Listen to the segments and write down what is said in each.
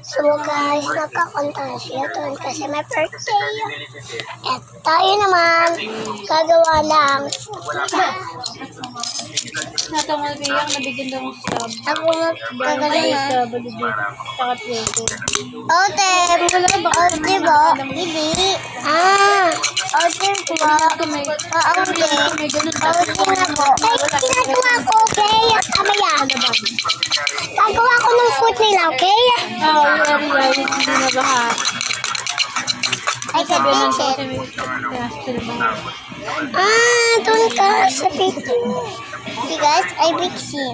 So guys, nagkakonta siya doon kasi may birthday. At tayo naman, gagawa lang. Natangal biyak, nabigyan daw ng stab. Ako magkagaling ha. Tsaka pwede. Ote, ote ba? Bibi. Ote ba? Ote. May ganun Ote na po. Ay, ginagawa ko, okay? Kamaya. Gagawa ko ng food nila, okay? Yari, hindi na baha. Ay, sa Sabi ng kitchen. kaya sila baha. Doon ka sa picture. Okay guys, ay Bixie.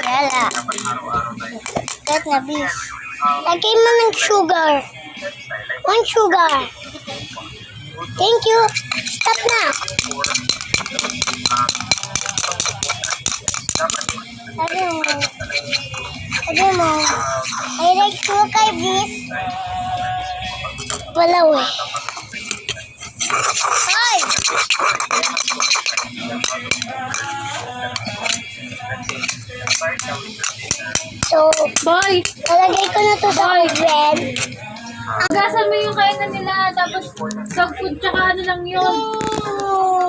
Yala. Kahit na bis. Lagay mo ng sugar. One sugar. Thank you. Stop na. Sabi mo. I like sugar, bis. Wala eh. Ay! So, Boy! lalagay ko na to sa oven. Agasan mo yung kainan nila, tapos dog food, tsaka ano lang yun.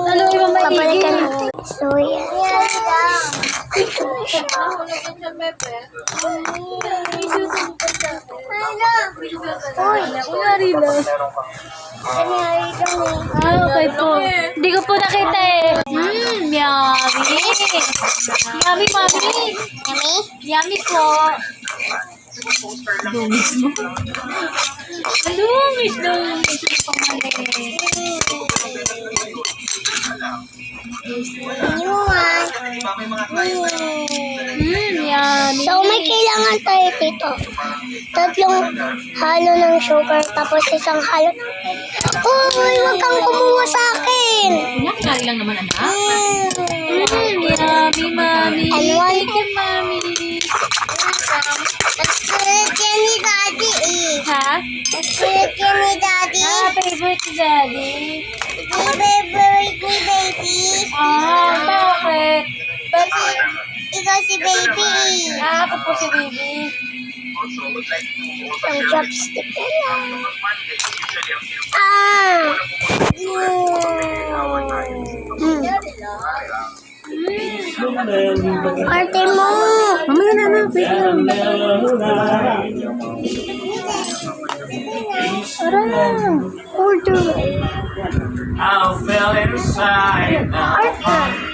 Haluin mo maigi. Babalikan natin. So, yan. Nahulog yun sa bebe. Isusubukan sa akin. Uy! Unari lang. Kanyari kami. Okay po. Hindi ko po nakita eh. Yummy. Yummy, mami. Yummy? Yummy po. Lumis mo. Lumis. Inuwan. Yummy. So, may kailangan tayo dito. Tatlong halo ng sugar, tapos isang halo ng... Uy, wag kang kumuha sa akin! Kunyari lang naman, anak. Yummy, mami. And one- Thank you, mami. Favorite yan ni Daddy eh. Ha? Favorite yan ni Daddy. Favorite ni Daddy. Favorite ni Baby. Bakit? Ikaw si Baby. Ako po si Baby. Ang chopstick na lang. Arte mo. Mamaya na, anak. Order. I fell inside. Arte.